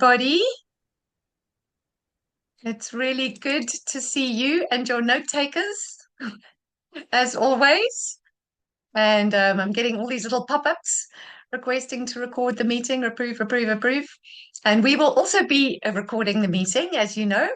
everybody. It's really good to see you and your note takers, as always. And I'm getting all these little pop-ups requesting to record the meeting, approve, approve, approve. And we will also be recording the meeting, as you know,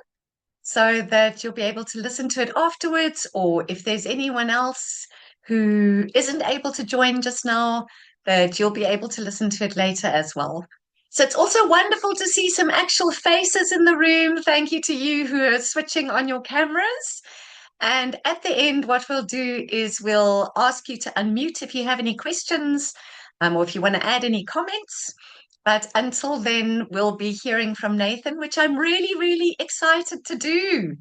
so that you'll be able to listen to it afterwards, or if there's anyone else who isn't able to join just now, that you'll be able to listen to it later as well. So it's also wonderful to see some actual faces in the room. Thank you to you who are switching on your cameras. And at the end, what we'll do is we'll ask you to unmute if you have any questions, or if you want to add any comments. But until then, we'll be hearing from Nathan, which I'm really, really excited to do.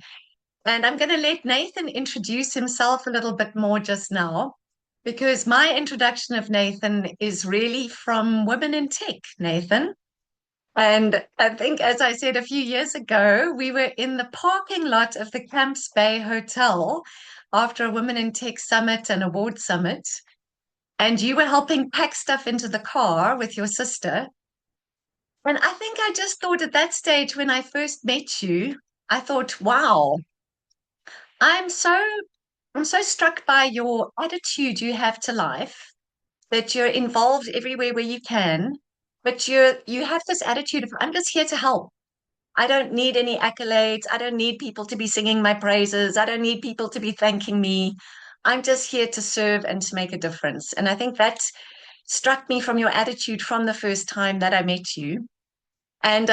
And I'm going to let Nathan introduce himself a little bit more just now, because my introduction of Nathan is really from Women in Tech, Nathan. And I think, as I said a few years ago, we were in the parking lot of the Camps Bay Hotel after a Women in Tech Summit and Award Summit. And you were helping pack stuff into the car with your sister. And I think I just thought at that stage when I first met you, I thought, wow, I'm so I'm so struck by your attitude you have to life, that you're involved everywhere where you can, but you have this attitude of I'm just here to help. I don't need any accolades. I don't need people to be singing my praises. I don't need people to be thanking me. I'm just here to serve and to make a difference. And I think that struck me from your attitude from the first time that I met you. And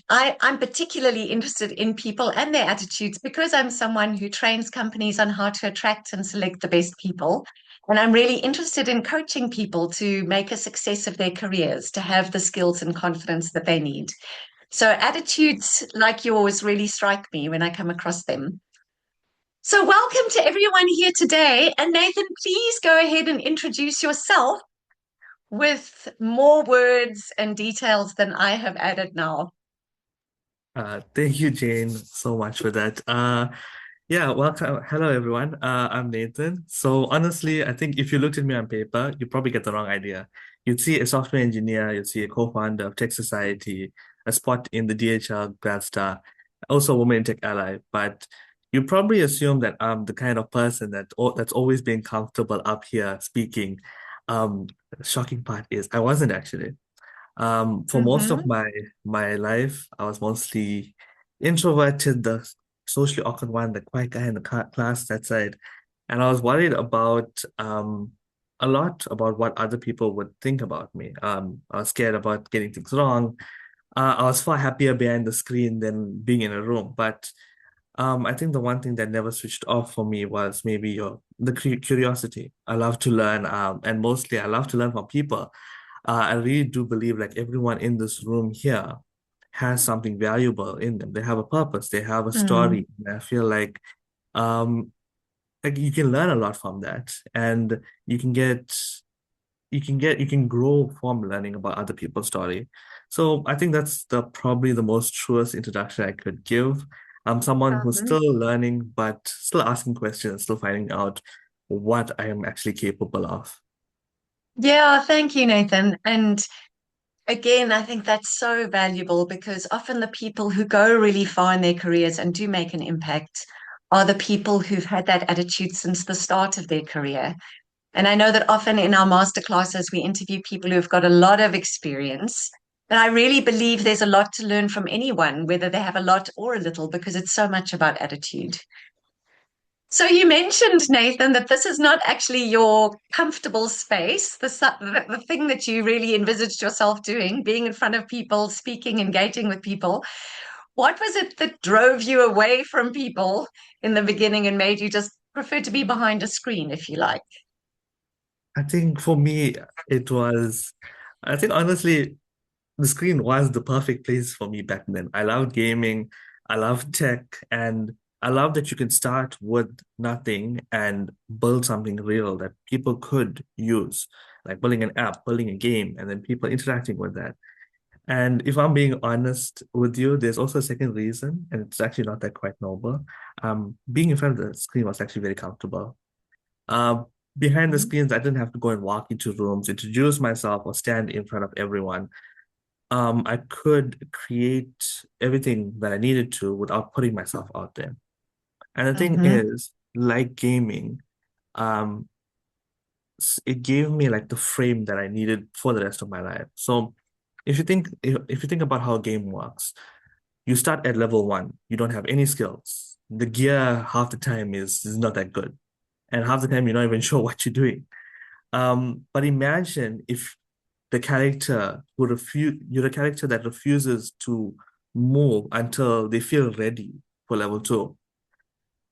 I'm particularly interested in people and their attitudes because I'm someone who trains companies on how to attract and select the best people. And I'm really interested in coaching people to make a success of their careers, to have the skills and confidence that they need. So attitudes like yours really strike me when I come across them. So welcome to everyone here today. And Nathan, please go ahead and introduce yourself with more words and details than I have added now. Thank you, Jane, so much for that. Yeah, welcome. Hello, everyone. I'm Nathan. So honestly, I think if you looked at me on paper, you probably get the wrong idea. You'd see a software engineer, you'd see a co-founder of Tech Society, a spot in the DHL Grad Star, also a woman in Tech Ally. But you probably assume that I'm the kind of person that's always been comfortable up here speaking. The shocking part is I wasn't actually. For most of Mm-hmm. my life, I was mostly introverted, the socially awkward one, the quiet guy in the class, that side. And I was worried about a lot about what other people would think about me. I was scared about getting things wrong. I was far happier behind the screen than being in a room. But I think the one thing that never switched off for me was maybe the curiosity. I love to learn, and mostly I love to learn from people. I really do believe like everyone in this room here has something valuable in them. They have a purpose, they have a Mm, story. And I feel um like you can learn a lot from that, and you can get you can grow from learning about other people's story. So I think that's the probably the most truest introduction I could give. I'm someone who's mhm. still learning, but still asking questions, still finding out what I am actually capable of. Yeah, thank you, Nathan. And again, I think that's so valuable because often the people who go really far in their careers and do make an impact are the people who've had that attitude since the start of their career. And I know that often in our masterclasses, we interview people who've got a lot of experience. And I really believe there's a lot to learn from anyone, whether they have a lot or a little, because it's so much about attitude. So you mentioned, Nathan, that this is not actually your comfortable space, the thing that you really envisaged yourself doing, being in front of people, speaking, engaging with people. What was it that drove you away from people in the beginning and made you just prefer to be behind a screen, if you like? I think for me, it was, I think honestly, the screen was the perfect place for me back then. I loved gaming, I loved tech, and I love that you can start with nothing and build something real that people could use, like building an app, building a game, and then people interacting with that. And if I'm being honest with you, there's also a second reason, and it's actually not that quite noble. Being in front of the screen was actually very comfortable. Uh, Behind the screens, I didn't have to go and walk into rooms, introduce myself, or stand in front of everyone. I could create everything that I needed to without putting myself out there. And the thing Mm-hmm. is, like gaming, um, it gave me like the frame that I needed for the rest of my life. So if you think about how a game works, you start at level one, you don't have any skills. The gear half the time is not that good. And half the time you're not even sure what you're doing. But imagine if you're a character that refuses to move until they feel ready for level two.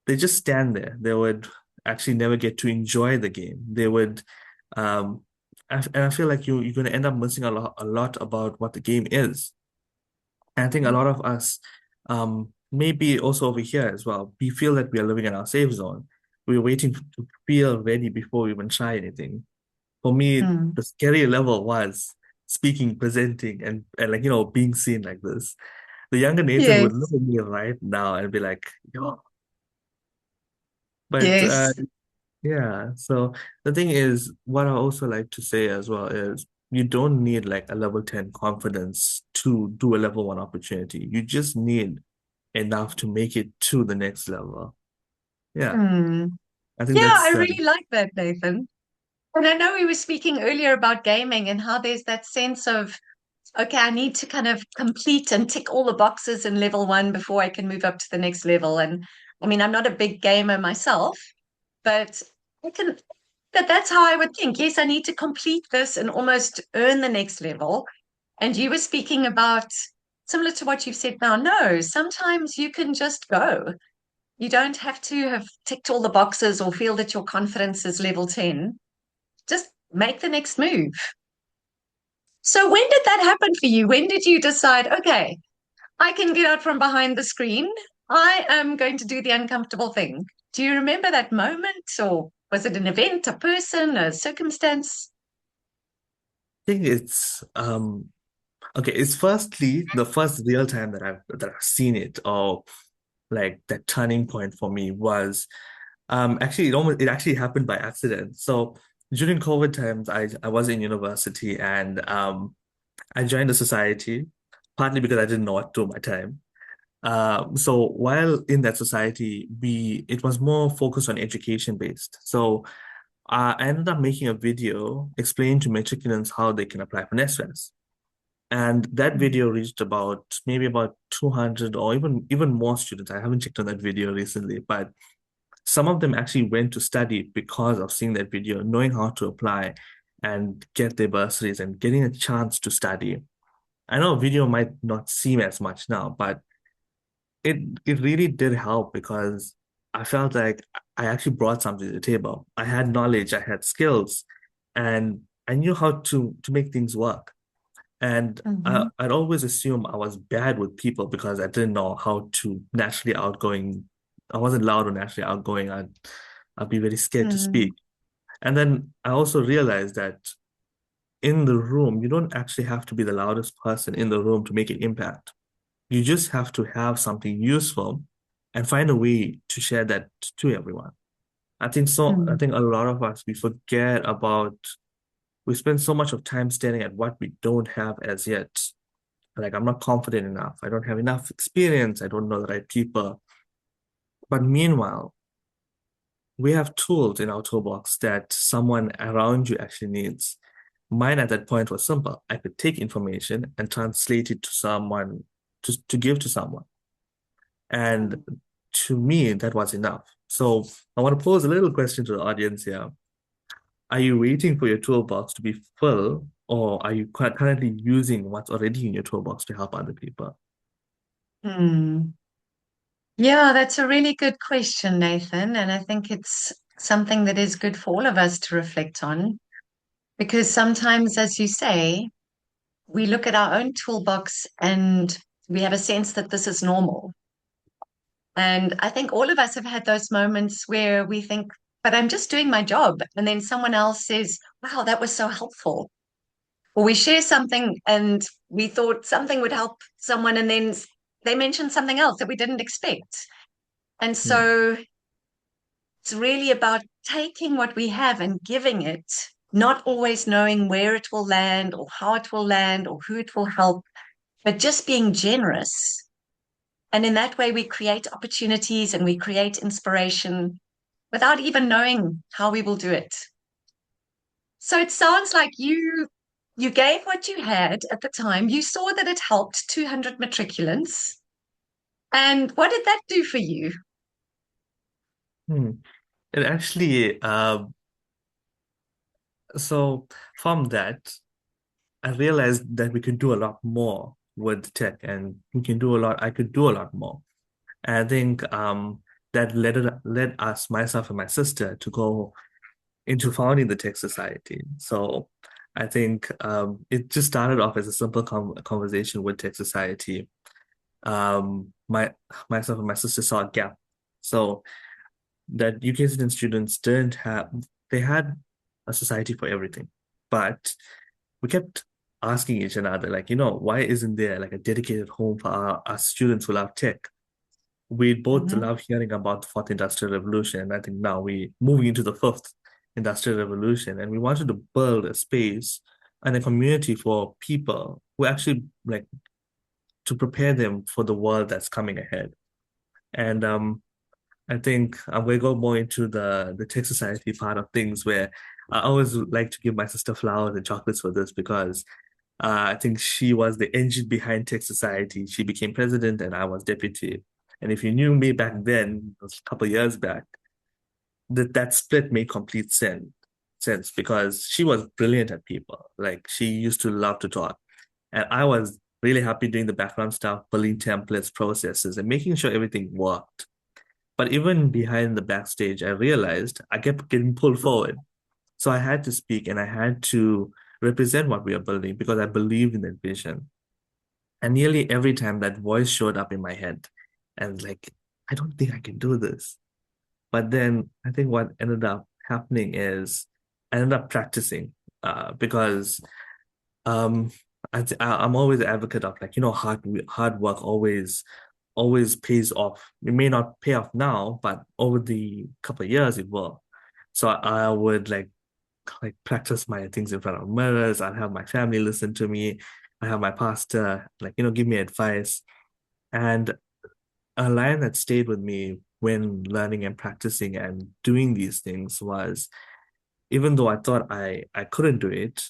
They just stand there. They would actually never get to enjoy the game. They would, um, and I feel like you're going to end up missing a lot about what the game is. And I think a lot of us, maybe also over here as well, we feel that we are living in our safe zone. We're waiting to feel ready before we even try anything. For me, Mm. the scary level was speaking, presenting, and like, being seen like this. The younger Nathan would look Yes, at me right now and be like, yo, but yes. yeah. So the thing is, what I also like to say as well is you don't need like a level 10 confidence to do a level one opportunity. You just need enough to make it to the next level. Yeah. Mm. I think Yeah, I that's really like that, Nathan. And I know we were speaking earlier about gaming and how there's that sense of, okay, I need to kind of complete and tick all the boxes in level one before I can move up to the next level. And I mean, I'm not a big gamer myself, but I can that's how I would think. Yes, I need to complete this and almost earn the next level. And you were speaking about similar to what you've said now. No, sometimes you can just go. You don't have to have ticked all the boxes or feel that your confidence is level 10. Just make the next move. So when did that happen for you? When did you decide, okay, I can get out from behind the screen. I am going to do the uncomfortable thing. Do you remember that moment, or was it an event, a person, a circumstance? thing it's okay, it's firstly the first real time that I've seen it, or like that turning point for me was actually it actually happened by accident. So during COVID times I was in university, and I joined a society partly because I didn't know what to do with my time. So while in that society, it was more focused on education based. So I ended up making a video explaining to matriculants how they can apply for NSFAS. And that video reached maybe about 200 or even more students. I haven't checked on that video recently, but some of them actually went to study because of seeing that video, knowing how to apply and get their bursaries and getting a chance to study. I know a video might not seem as much now, but it it really did help because I felt like I actually brought something to the table. I had knowledge, I had skills, and I knew how to make things work. And Mm-hmm. I'd always assume I was bad with people because I didn't know how to naturally outgoing. I wasn't loud or naturally outgoing. I'd be very scared to Mm-hmm. speak. And then I also realized that in the room, you don't actually have to be the loudest person in the room to make an impact. You just have to have something useful and find a way to share that to everyone. I think a lot of us, we spend so much of time staring at what we don't have as yet. Like, I'm not confident enough. I don't have enough experience. I don't know the right people. But meanwhile, we have tools in our toolbox that someone around you actually needs. Mine at that point was simple. I could take information and translate it to someone to give to someone. And to me, that was enough. So I want to pose a little question to the audience here. Are you waiting for your toolbox to be full, or are you currently using what's already in your toolbox to help other people? Mm. Yeah, that's a really good question, Nathan. And I think it's something that is good for all of us to reflect on because sometimes, as you say, we look at our own toolbox and we have a sense that this is normal. And I think all of us have had those moments where we think, but I'm just doing my job. And then someone else says, wow, that was so helpful. Or we share something and we thought something would help someone, and then they mentioned something else that we didn't expect. And Hmm. so it's really about taking what we have and giving it. not always knowing where it will land or how it will land or who it will help, but just being generous. And in that way, we create opportunities and we create inspiration without even knowing how we will do it. So it sounds like you gave what you had at the time. You saw that it helped 200 matriculants. And what did that do for you? Hmm. It actually, so from that, I realized that we could do a lot more with tech, and we can do a lot. I could do a lot more. And I think that led us, myself and my sister, to go into founding the Tech Society. So I think it just started off as a simple conversation with Tech Society. My myself and my sister saw a gap. So that UK citizen students didn't have, they had a society for everything, but we kept asking each another, like, why isn't there like a dedicated home for our students who love tech? We both Mhm. love hearing about the fourth industrial revolution, and I think now we moving into the fifth industrial revolution, and we wanted to build a space and a community for people who actually like to prepare them for the world that's coming ahead. And I think I'm going to go more into the tech society part of things, where I always like to give my sister flowers and chocolates for this because I think she was the engine behind Tech Society. She became president and I was deputy. And if you knew me back then, it was a couple of years back, that split made complete sense because she was brilliant at people. Like she used to love to talk. And I was really happy doing the background stuff, building templates, processes, and making sure everything worked. But even behind the backstage, I realized I kept getting pulled forward. So I had to speak and I had to represent what we are building because I believed in that vision. And nearly every time that voice showed up in my head, and like, I don't think I can do this. But then I think what ended up happening is I ended up practicing because um, I'm always an advocate of like, hard work always pays off. It may not pay off now, but over the couple of years it will. So I would like practice my things in front of mirrors. I'd have my family listen to me. I have my pastor like, give me advice. And a line that stayed with me when learning and practicing and doing these things was even though I thought I couldn't do it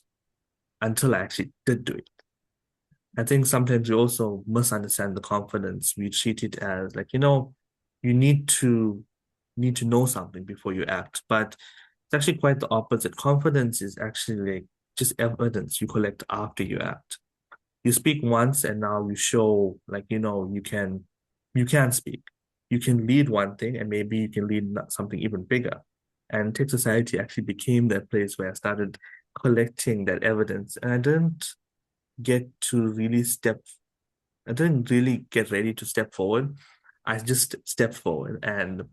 until I actually did do it. I think sometimes we also misunderstand the confidence. We treat it as like, you need to know something before you act. But it's actually quite the opposite. Confidence is actually like just evidence you collect after you act. You speak once and now you show like, you can speak. You can lead one thing and maybe you can lead something even bigger. And Tech Society actually became that place where I started collecting that evidence. And get to really step, I didn't really get ready to step forward. I just stepped forward and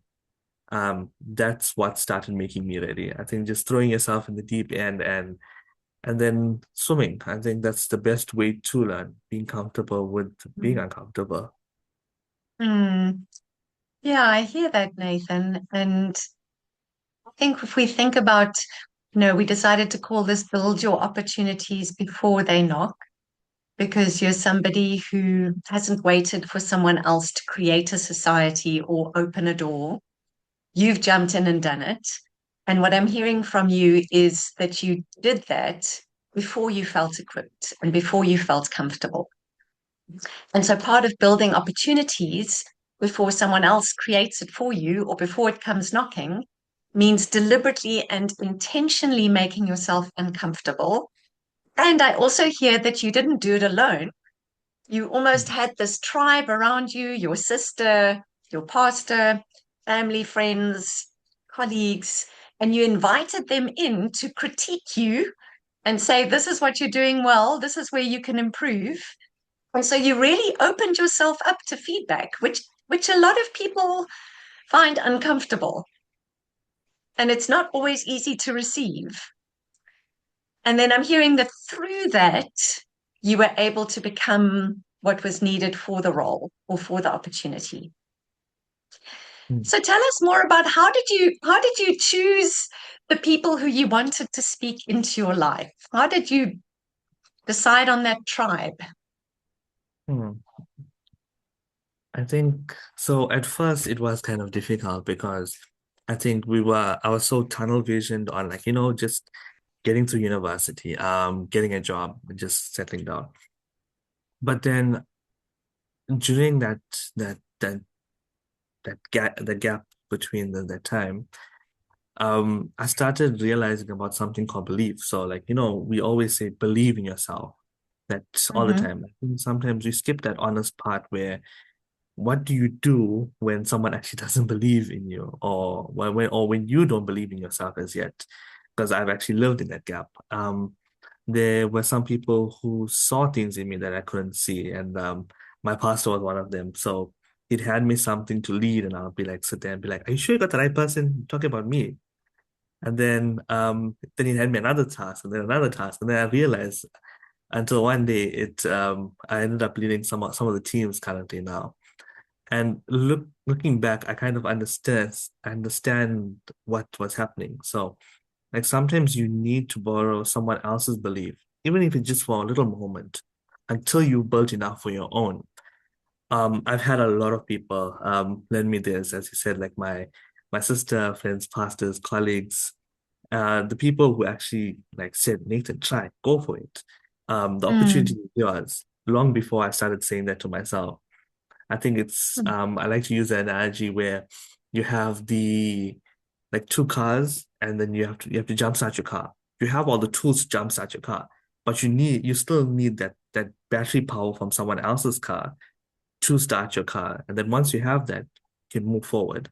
that's what started making me ready. I think just throwing yourself in the deep end and then swimming. I think that's the best way to learn, being comfortable with being uncomfortable. Mm. Yeah, I hear that, Nathan. And I think if we think about, we decided to call this Build Your Opportunities Before They Knock, because you're somebody who hasn't waited for someone else to create a society or open a door. You've jumped in and done it. And what I'm hearing from you is that you did that before you felt equipped and before you felt comfortable. And so part of building opportunities before someone else creates it for you or before it comes knocking means deliberately and intentionally making yourself uncomfortable. And I also hear that you didn't do it alone. You almost had this tribe around you, your sister, your pastor, family, friends, colleagues, and you invited them in to critique you and say, this is what you're doing well, this is where you can improve. And so you really opened yourself up to feedback, which a lot of people find uncomfortable. And it's not always easy to receive. And then I'm hearing that through that, you were able to become what was needed for the role or for the opportunity. Mm. So tell us more about how did you choose the people who you wanted to speak into your life? How did you decide on that tribe? Hmm. I think so. At first, it was kind of difficult because I was so tunnel visioned on like, just getting through university, getting a job, and just settling down. But then during that that the gap between that time, I started realizing about something called belief. So like, we always say believe in yourself. That's all the Mm-hmm. time. I think sometimes we skip that honest part where what do you do when someone actually doesn't believe in you or when you don't believe in yourself as yet? Because I've actually lived in that gap. There were some people who saw things in me that I couldn't see, and my pastor was one of them. So it had me something to lead, and I'll be like, sit there and be like, "Are you sure you got the right person talking about me?" And then he had me another task, and then another task, and then I realized until one day I ended up leading some of the teams currently now. And looking back, I kind of understand what was happening. So like sometimes you need to borrow someone else's belief, even if it's just for a little moment, until you build enough for your own. I've had a lot of people lend me this, as you said, like my sister, friends, pastors, colleagues, the people who actually like said, Nathan, try, go for it. The opportunity Mm. is yours, long before I started saying that to myself. I think I like to use the analogy where you have the like two cars and then you have to jumpstart your car. You have all the tools to jumpstart your car, but you still need that battery power from someone else's car to start your car. And then once you have that, you can move forward.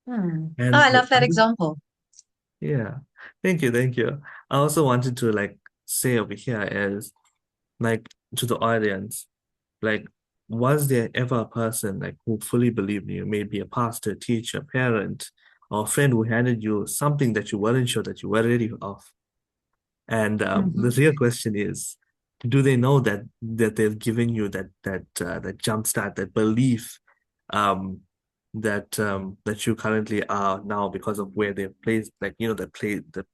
Mm. Oh, And I love that example. yeah, thank you, thank you. I also wanted to like say over here is like to the audience, like, was there ever a person like who fully believed in you, maybe a pastor, teacher, parent, or a friend who handed you something that you weren't sure that you were ready of? And the Hmm. real question is, do they know that they've given you that jump start, that belief, um, that you currently are now because of where they've placed, like the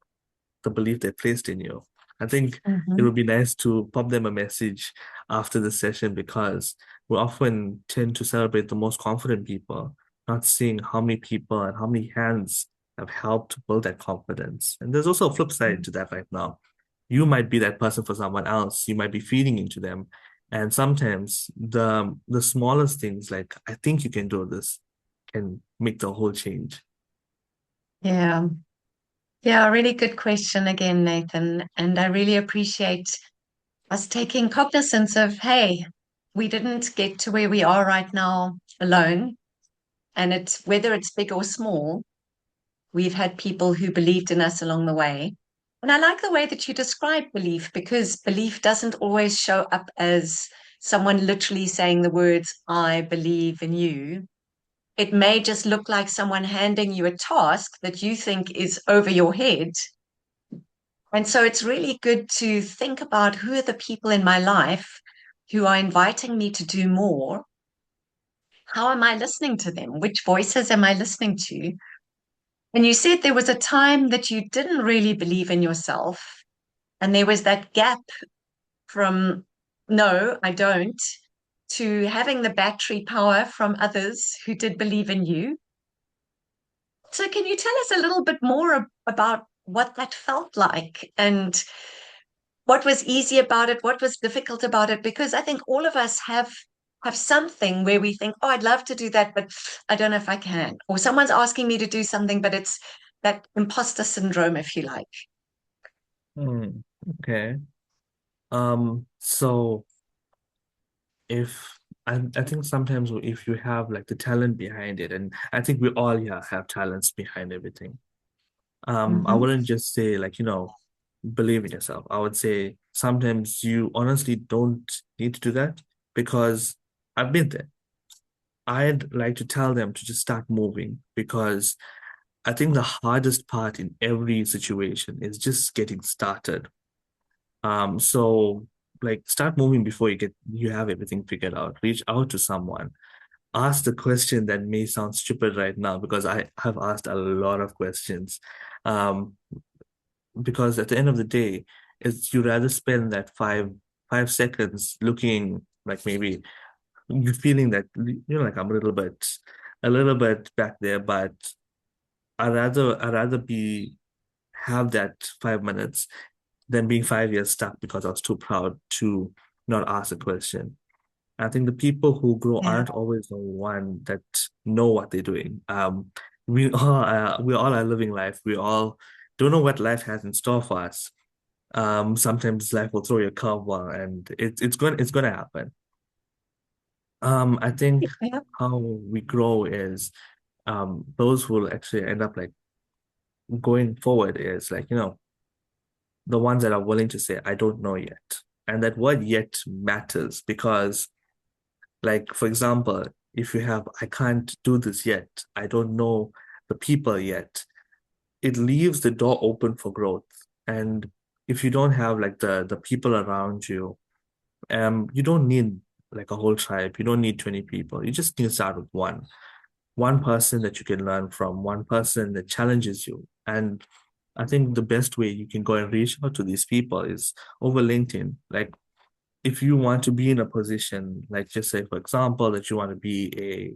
belief they placed in you. I think it Hmm. would be nice to pop them a message after the session because we often tend to celebrate the most confident people, not seeing how many people and how many hands have helped to build that confidence. And there's also a flip side to that right now. You might be that person for someone else. You might be feeding into them. And sometimes the smallest things like, I think you can do this, can make the whole change. Yeah. Yeah, really good question again, Nathan. And I really appreciate us taking cognizance of, hey, we didn't get to where we are right now alone. And it's whether it's big or small, we've had people who believed in us along the way. And I like the way that you describe belief because belief doesn't always show up as someone literally saying the words, I believe in you. It may just look like someone handing you a task that you think is over your head. And so it's really good to think about who are the people in my life who are inviting me to do more. How am I listening to them? Which voices am I listening to? And you said there was a time that you didn't really believe in yourself. And there was that gap from, no, I don't, to having the battery power from others who did believe in you. So, can you tell us a little bit more about what that felt like and what was easy about it, what was difficult about it? Because I think all of us have something where we think, oh, I'd love to do that, but I don't know if I can. Or someone's asking me to do something, but it's that imposter syndrome, if you like. Hmm. Okay. So if I think sometimes if you have like the talent behind it, and I think we all yeah have talents behind everything. I Hmm. wouldn't just say like, believe in yourself. I would say sometimes you honestly don't need to do that because I've been there. I'd like to tell them to just start moving because I think the hardest part in every situation is just getting started. So like start moving before you have everything figured out. Reach out to someone. asked a question that may sound stupid right now because I have asked a lot of questions. Um, because at the end of the day, it's you rather spend that 5 seconds looking like maybe you feeling that like I'm a little bit back there, but I rather be have that 5 minutes than being 5 years stuck because I was too proud to not ask a question. I think the people who grow Yeah. aren't always the one that know what they're doing. We all are living life. We all don't know what life has in store for us. Sometimes life will throw you a curveball, and it's going to happen. I think Yeah. how we grow is those who will actually end up like going forward is like the ones that are willing to say I don't know yet, and that word yet matters because like, for example, if you have, I can't do this yet, I don't know the people yet, it leaves the door open for growth. And if you don't have like the people around you, you don't need like a whole tribe. You don't need 20 people. You just need to start with one person that you can learn from, one person that challenges you. And I think the best way you can go and reach out to these people is over LinkedIn. Like if you want to be in a position, like just say, for example, that you want to be a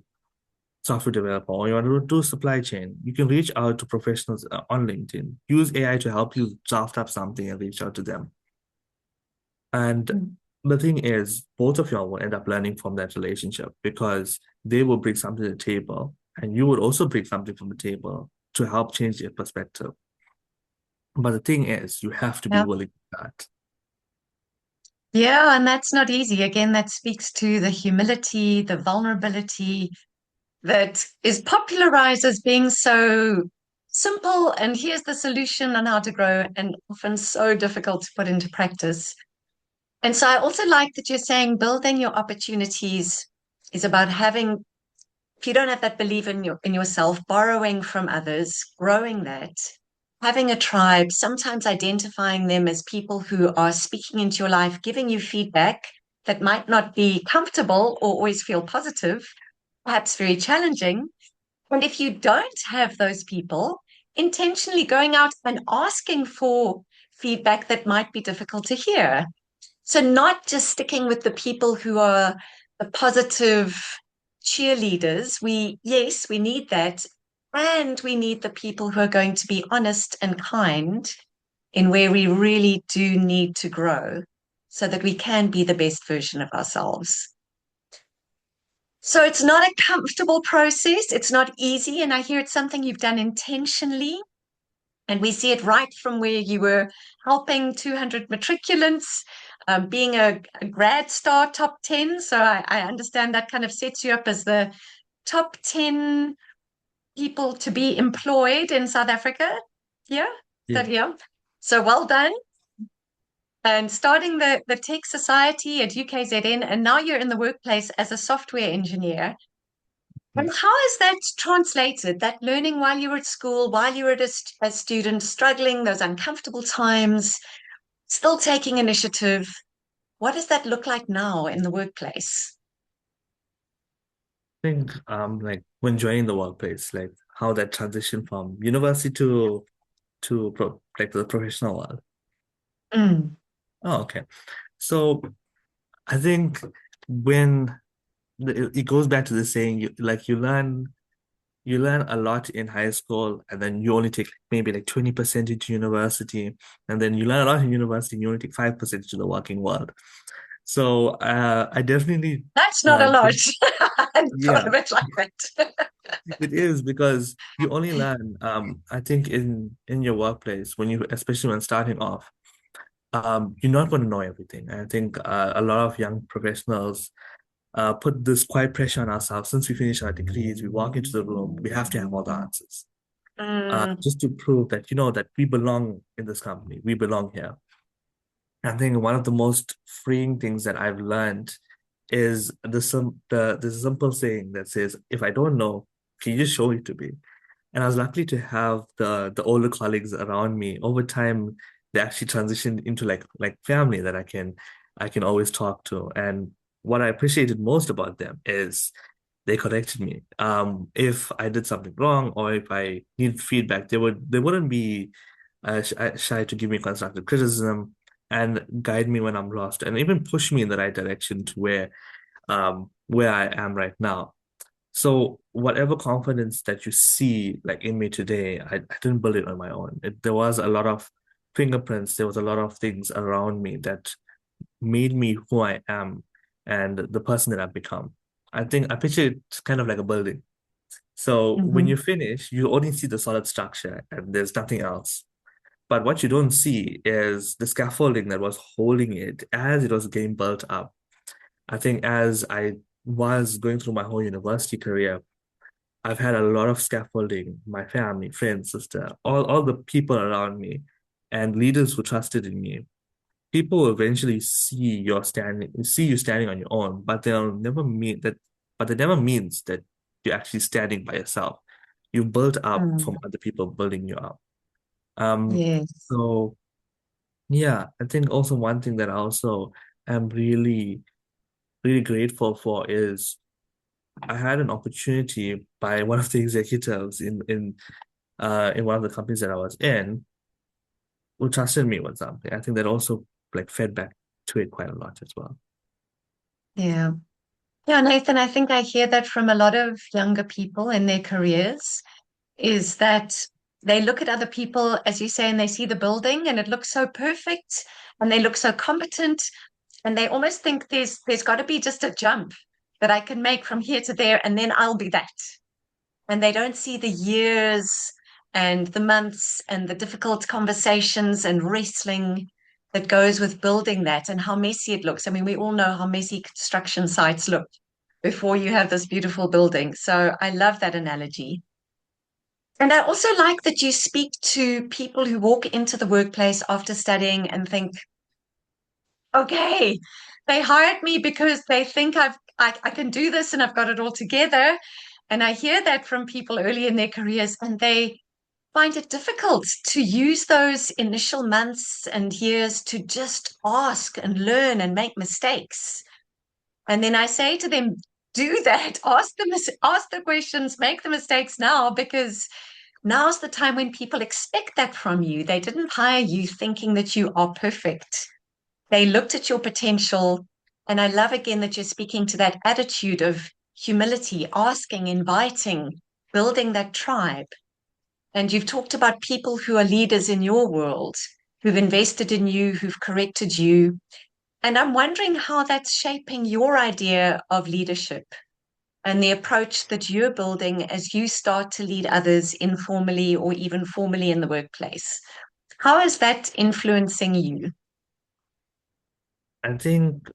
software developer or you want to do supply chain, you can reach out to professionals on LinkedIn. Use AI to help you draft up something and reach out to them. And Mm. the thing is, both of y'all will end up learning from that relationship because they will bring something to the table and you would also bring something from the table to help change their perspective. But the thing is, you have to be Yeah. willing to that. Yeah, and that's not easy. Again, that speaks to the humility, the vulnerability that is popularized as being so simple and here's the solution on how to grow, and often so difficult to put into practice. And so I also like that you're saying building your opportunities is about having, if you don't have that belief in yourself, borrowing from others, growing that, having a tribe, sometimes identifying them as people who are speaking into your life, giving you feedback that might not be comfortable or always feel positive, perhaps very challenging. And if you don't have those people, intentionally going out and asking for feedback that might be difficult to hear. So, not just sticking with the people who are the positive cheerleaders. Yes, we need that. And we need the people who are going to be honest and kind in where we really do need to grow so that we can be the best version of ourselves. So, it's not a comfortable process. It's not easy. And I hear it's something you've done intentionally. And we see it right from where you were helping 200 matriculants, being a grad star top 10. So I understand that kind of sets you up as the top 10 people to be employed in South Africa. Yeah, Yeah. that yeah. So well done. And starting the Tech Society at UKZN, and now you're in the workplace as a software engineer. And how is that translated? That learning while you were at school, while you were a student, struggling, those uncomfortable times, still taking initiative. What does that look like now in the workplace? Think like when joining the workplace, like how that transition from university to the professional world. Mm. Oh, okay. So I think when it goes back to the saying, you learn a lot in high school, and then you only take maybe like 20% into university, and then you learn a lot in university, and you only take 5% to the working world. So I definitely That's not a lot. think, I hadn't thought yeah, of it like that. it is because you only learn, I think in your workplace when you, especially when starting off, you're not going to know everything. I think a lot of young professionals put this quiet pressure on ourselves. Since we finish our degrees, we walk into the room, we have to have all the answers, Mm. just to prove that that we belong in this company, we belong here. I think one of the most freeing things that I've learned is the simple saying that says, "If I don't know, can you just show it to me?" And I was lucky to have the older colleagues around me. Over time, they actually transitioned into like family that I can always talk to. And what I appreciated most about them is they corrected me. If I did something wrong or if I need feedback, they wouldn't be shy to give me constructive criticism and guide me when I'm lost and even push me in the right direction to where I am right now. So whatever confidence that you see like in me today, I didn't build it on my own. There was a lot of fingerprints, there was a lot of things around me that made me who I am and the person that I've become. I think I picture it kind of like a building. So when you Hmm. finish, you only see the solid structure and there's nothing else. But what you don't see is the scaffolding that was holding it as it was getting built up. I think as I was going through my whole university career, I've had a lot of scaffolding, my family, friends, sister, all the people around me, and leaders who trusted in me. People will eventually see you standing on your own, but they'll never mean that, but it never means that you're actually standing by yourself. You built up from Mm. other people building you up. Um, Yes. so yeah, I think also one thing that I also am really grateful for is I had an opportunity by one of the executives in one of the companies that I was in who trusted me with something. I think that also like fed back to it quite a lot as well. Yeah. Yeah, Nathan, I think I hear that from a lot of younger people in their careers, is that they look at other people, as you say, and they see the building and it looks so perfect and they look so competent and they almost think there's got to be just a jump that I can make from here to there and then I'll be that. And they don't see the years and the months and the difficult conversations and wrestling that goes with building that and how messy it looks. I mean, we all know how messy construction sites look before you have this beautiful building. So I love that analogy. And I also like that you speak to people who walk into the workplace after studying and think, okay, they hired me because they think I can do this and I've got it all together. And I hear that from people early in their careers, and they find it difficult to use those initial months and years to just ask and learn and make mistakes. And then I say to them, do that. Ask the questions, make the mistakes now, because now's the time when people expect that from you. They didn't hire you thinking that you are perfect. They looked at your potential. And I love again that you're speaking to that attitude of humility, asking, inviting, building that tribe. And you've talked about people who are leaders in your world, who've invested in you, who've corrected you. And I'm wondering how that's shaping your idea of leadership and the approach that you're building as you start to lead others informally or even formally in the workplace. How is that influencing you? I think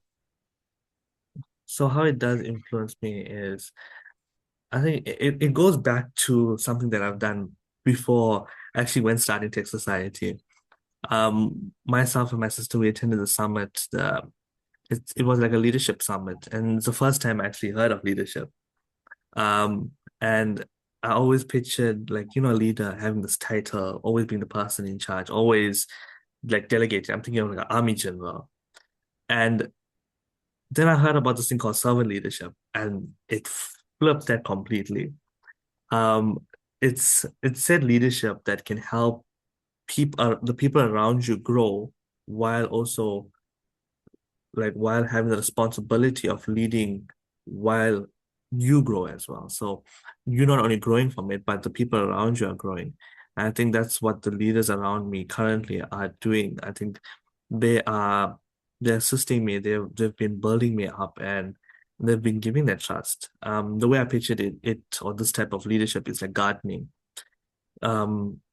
so. How it does influence me is I think it goes back to something that I've done before I actually went starting Tech Society. Myself and my sister, we attended the summit. It was like a leadership summit, and it's the first time I actually heard of leadership. And I always pictured like, a leader having this title, always being the person in charge, always like delegating. I'm thinking of like an army general. And then I heard about this thing called servant leadership, and it flipped that completely. Um, it's said leadership that can help the people around you grow while also while having the responsibility of leading while you grow as well. So you're not only growing from it, but the people around you are growing. And I think that's what the leaders around me currently are doing. I think they are they're assisting me. They've been building me up and they've been giving that trust. The way I pictured it or this type of leadership is like gardening.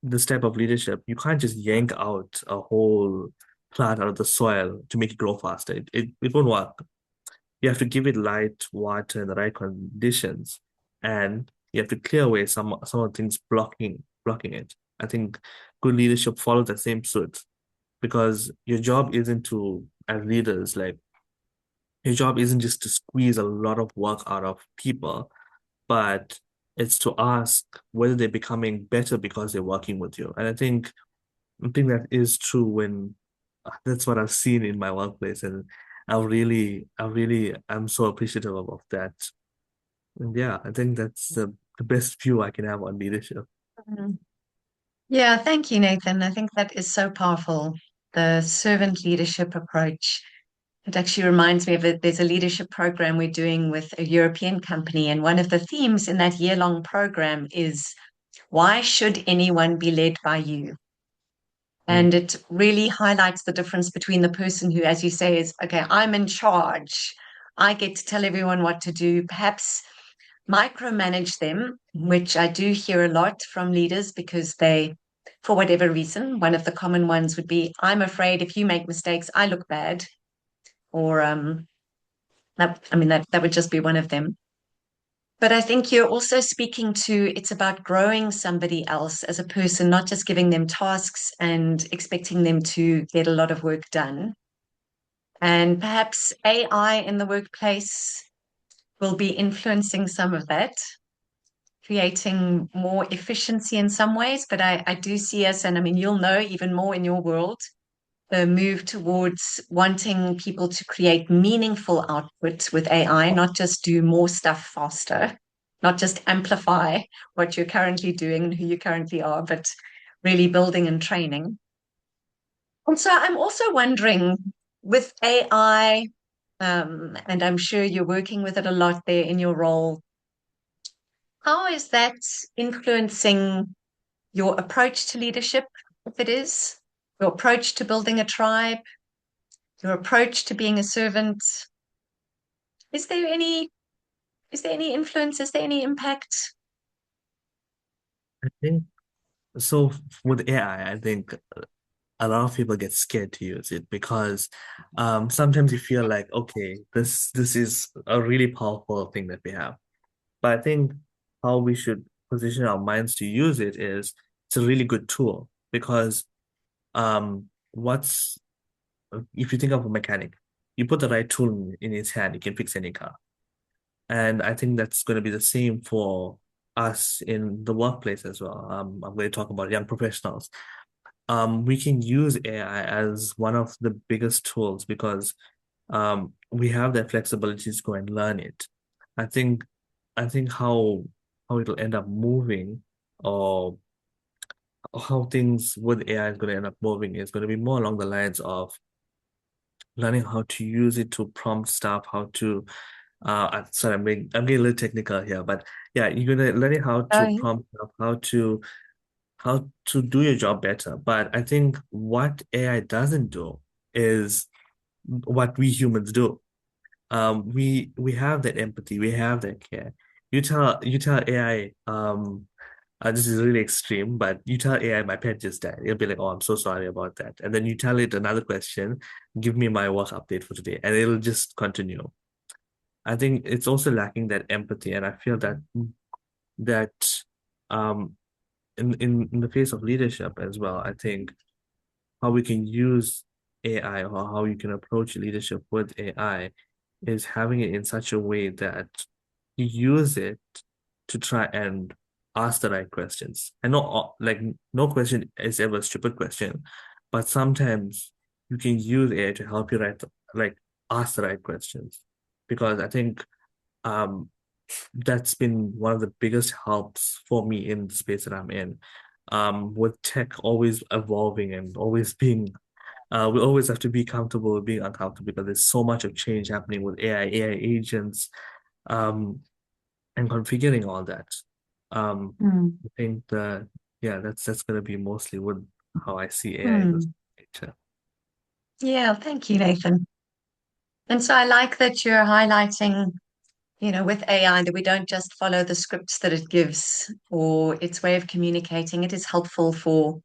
This type of leadership, you can't just yank out a whole plant out of the soil to make it grow faster. It won't work. You have to give it light, water, and the right conditions, and you have to clear away some of the things blocking it. I think good leadership follows the same suit because your job isn't to, as leaders, like your job isn't just to squeeze a lot of work out of people, but it's to ask whether they're becoming better because they're working with you. And I think that is true when that's what I've seen in my workplace, and I'm so appreciative of that. And yeah, I think that's the best view I can have on leadership. Mm. Yeah, thank you, Nathan. I think that is so powerful. The servant leadership approach. It actually reminds me of it. There's a leadership program we're doing with a European company, and one of the themes in that year-long program is why should anyone be led by you? Mm. And it really highlights the difference between the person who, as you say, is, okay, I'm in charge. I get to tell everyone what to do, perhaps micromanage them, which I do hear a lot from leaders because they, for whatever reason, one of the common ones would be, I'm afraid if you make mistakes, I look bad. Or that would just be one of them. But I think you're also speaking to it's about growing somebody else as a person, not just giving them tasks and expecting them to get a lot of work done. And perhaps AI in the workplace will be influencing some of that, creating more efficiency in some ways. But I do see us, and I mean, you'll know even more in your world, the move towards wanting people to create meaningful output with AI, not just do more stuff faster, not just amplify what you're currently doing and who you currently are, but really building and training. And so I'm also wondering with AI, and I'm sure you're working with it a lot there in your role, how is that influencing your approach to leadership, if it is, your approach to building a tribe? Your approach to being a servant. Is there any is there any influence? Is there any impact? I think so. With AI, I think a lot of people get scared to use it because sometimes you feel like, okay, this is a really powerful thing that we have. But I think how we should position our minds to use it is it's a really good tool because what's if you think of a mechanic, you put the right tool in his hand, he can fix any car. And I think that's going to be the same for us in the workplace as well. I'm going to talk about young professionals. We can use AI as one of the biggest tools because we have that flexibility to go and learn it. I think I think how it'll end up moving or how things with AI is going to end up moving is going to be more along the lines of learning how to use it to prompt stuff, how to sorry, I'm getting a little technical here, but yeah, you're gonna learning how to Oh, prompt stuff, how to do your job better. But I think what AI doesn't do is what we humans do. We have that empathy, we have that care. You tell AI, this is really extreme, but you tell AI my pet just died. It'll be like, oh, I'm so sorry about that. And then you tell it another question, give me my work update for today, and it'll just continue. I think it's also lacking that empathy, and I feel that um in the face of leadership as well, I think how we can use AI or how you can approach leadership with AI is having it in such a way that you use it to try and ask the right questions. I know like no question is ever a stupid question, but sometimes you can use AI to help you like ask the right questions. Because I think um that's been one of the biggest helps for me in the space that I'm in. With tech always evolving and always being, we always have to be comfortable with being uncomfortable because there's so much of change happening with AI agents, um, and configuring all that. Um, hmm. I think yeah, that's gonna be mostly with how I see AI in this Hmm. picture. Yeah, thank you, Nathan. And so I like that you're highlighting, with AI that we don't just follow the scripts that it gives or its way of communicating. It is helpful for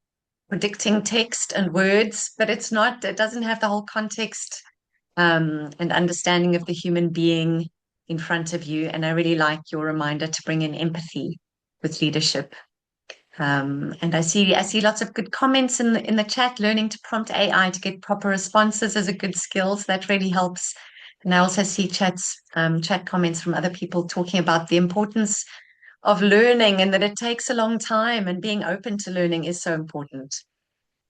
predicting text and words, but it doesn't have the whole context and understanding of the human being in front of you. And I really like your reminder to bring in empathy with leadership. And I see lots of good comments in the chat. Learning to prompt AI to get proper responses is a good skill, so that really helps. And I also see chat comments from other people talking about the importance of learning and that it takes a long time and being open to learning is so important.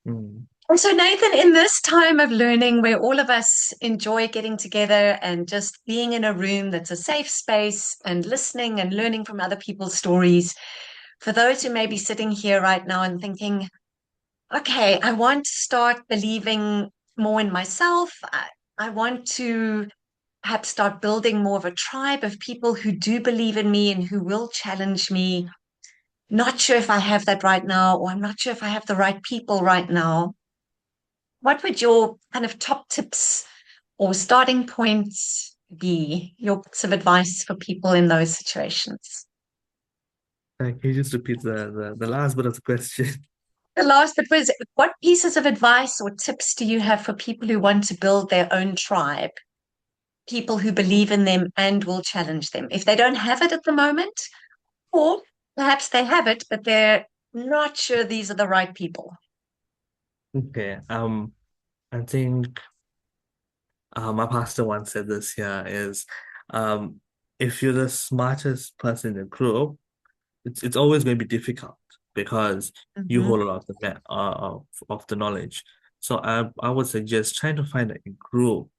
Mm. And so, Nathan, in this time of learning where all of us enjoy getting together and just being in a room that's a safe space and listening and learning from other people's stories, for those who may be sitting here right now and thinking, okay, I want to start believing more in myself. I want to perhaps start building more of a tribe of people who do believe in me and who will challenge me. Not sure if I have that right now, or I'm not sure if I have the right people right now. What would your kind of top tips or starting points be? Your bits of advice for people in those situations? Can you just repeat the last bit of the question? The last bit was, what pieces of advice or tips do you have for people who want to build their own tribe? People who believe in them and will challenge them. If they don't have it at the moment, or perhaps they have it, but they're not sure these are the right people. Okay. I think my pastor once said this here is um if you're the smartest person in the group, it's always going to be difficult because you Hmm. hold a lot of of the knowledge. So I would suggest trying to find a group,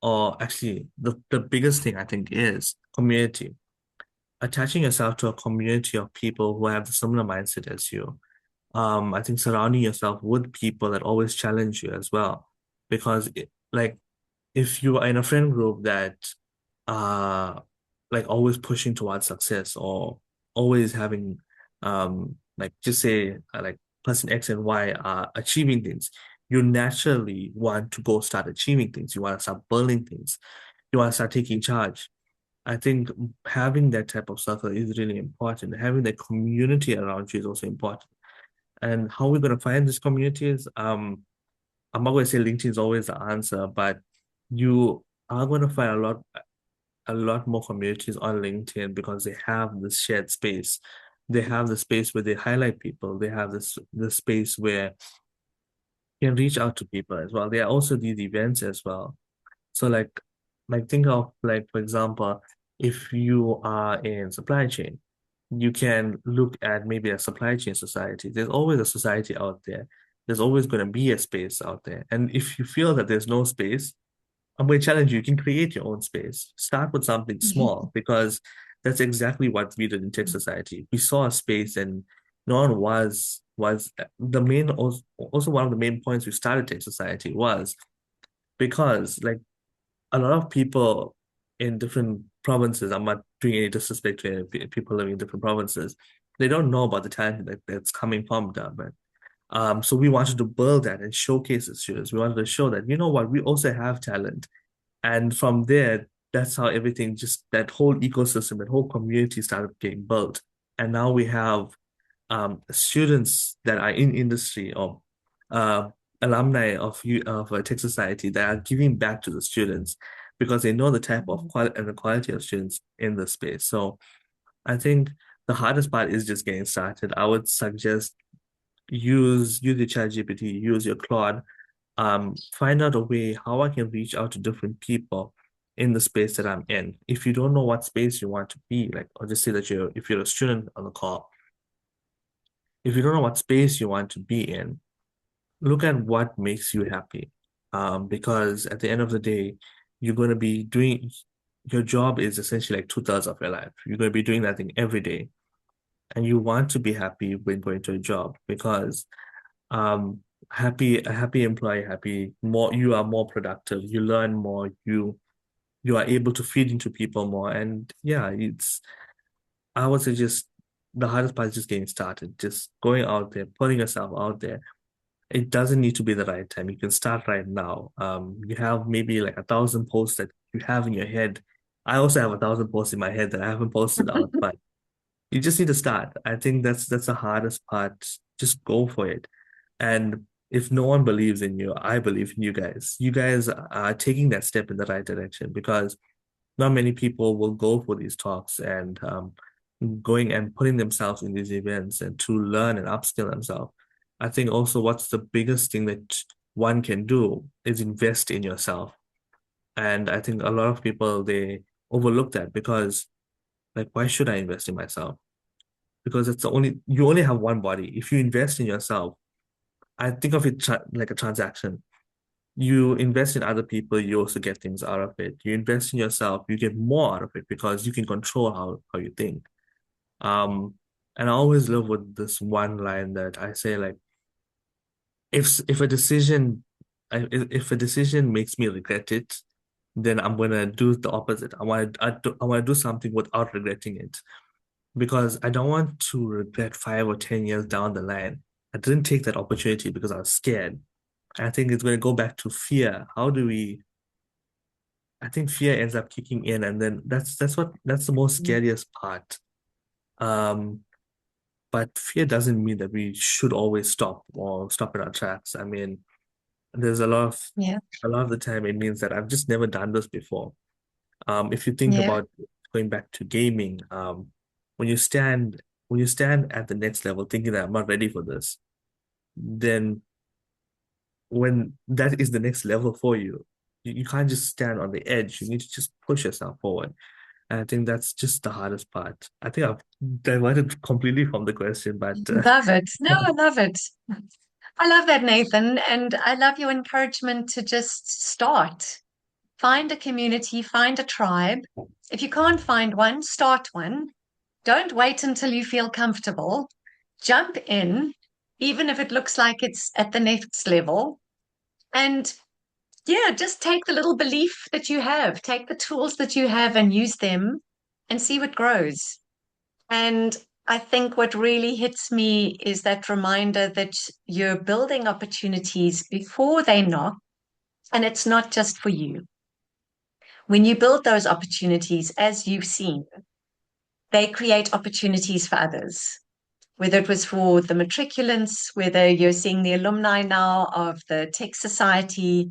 or actually the biggest thing I think is community. Attaching yourself to a community of people who have the similar mindset as you. I think surrounding yourself with people that always challenge you as well. Because like if you are in a friend group that uh like always pushing towards success, or always having like just say like person X and Y are achieving things, you naturally want to go start achieving things. You want to start building things. You want to start taking charge. I think having that type of circle is really important. Having that community around you is also important. And how we're going to find these communities, I'm not going to say LinkedIn is always the answer, but you are going to find a lot more communities on LinkedIn because they have this shared space. They have the space where they highlight people. They have this space where you can reach out to people as well. There are also these events as well. So like think of like for example, if you are in supply chain, you can look at maybe a supply chain society. There's always a society out there. There's always going to be a space out there. And if you feel that there's no space, I'm going to challenge you. You can create your own space. Start with something small because that's exactly what we did in Tech Society. We saw a space, and no one was the main also one of the main points we started Tech Society was because like a lot of people in different provinces, I'm not doing any disrespect to people living in different provinces, they don't know about the talent that's coming from Durban. So we wanted to build that and showcase the students. We wanted to show that, you know what, we also have talent. And from there, that's how everything just that whole ecosystem, that whole community started getting built. And now we have students that are in industry, or uh, alumni of a tech society that are giving back to the students because they know the type of quality and the quality of students in the space. So I think the hardest part is just getting started. I would suggest use your ChatGPT, use your Claude, find out a way how I can reach out to different people in the space that I'm in. If you don't know what space you want to be, like, or just say that if you're a student on the call, if you don't know what space you want to be in, look at what makes you happy. Because at the end of the day, you're going to be doing your job is essentially like two-thirds of your life. You're going to be doing that thing every day, and you want to be happy when going to a job because a happy employee, happy more you are more productive, you learn more, you are able to feed into people more. And yeah, it's I would say just the hardest part is just getting started, just going out there, putting yourself out there. It doesn't need to be the right time. You can start right now. You have maybe like 1,000 posts that you have in your head. I also have 1,000 posts in my head that I haven't posted out, but you just need to start. I think that's the hardest part. Just go for it. And if no one believes in you, I believe in you guys. You guys are taking that step in the right direction because not many people will go for these talks and going and putting themselves in these events and to learn and upskill themselves. I think also what's the biggest thing that one can do is invest in yourself. And I think a lot of people they overlook that because like why should I invest in myself? Because it's the only you only have one body. If you invest in yourself, I think of it like a transaction. You invest in other people, you also get things out of it. You invest in yourself, you get more out of it because you can control how you think. Um, and I always live with this one line that I say, like, if a decision if a decision makes me regret it, then I'm gonna do the opposite. I want to do something without regretting it because I don't want to regret 5 or 10 years down the line. I didn't take that opportunity because I was scared. I think it's going to go back to fear. I think fear ends up kicking in, and then that's the most scariest part. Um, but fear doesn't mean that we should always stop or stop in our tracks. I mean, there's Yeah, a lot of the time it means that I've just never done this before. If you think yeah, about going back to gaming, when you stand when you stand at the next level thinking that I'm not ready for this, then when that is the next level for you, you can't just stand on the edge. You need to just push yourself forward. And I think that's just the hardest part. I think I've diverted completely from the question, but love it. No, I love it. I love that, Nathan, and I love your encouragement to just start. Find a community, find a tribe. If you can't find one, start one. Don't wait until you feel comfortable. Jump in, even if it looks like it's at the next level. And yeah, just take the little belief that you have, take the tools that you have and use them and see what grows. And I think what really hits me is that reminder that you're building opportunities before they knock, and it's not just for you. When you build those opportunities, as you've seen, they create opportunities for others. Whether it was for the matriculants, whether you're seeing the alumni now of the Tech Society,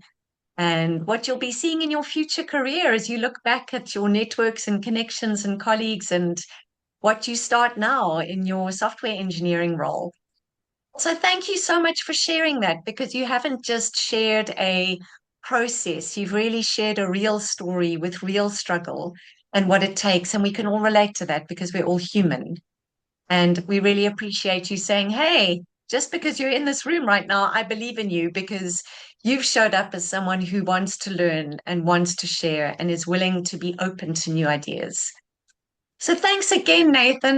and what you'll be seeing in your future career as you look back at your networks and connections and colleagues and what you start now in your software engineering role. So thank you so much for sharing that because you haven't just shared a process, you've really shared a real story with real struggle and what it takes. And we can all relate to that because we're all human. And we really appreciate you saying, hey, just because you're in this room right now, I believe in you because you've showed up as someone who wants to learn and wants to share and is willing to be open to new ideas. So thanks again, Nathan.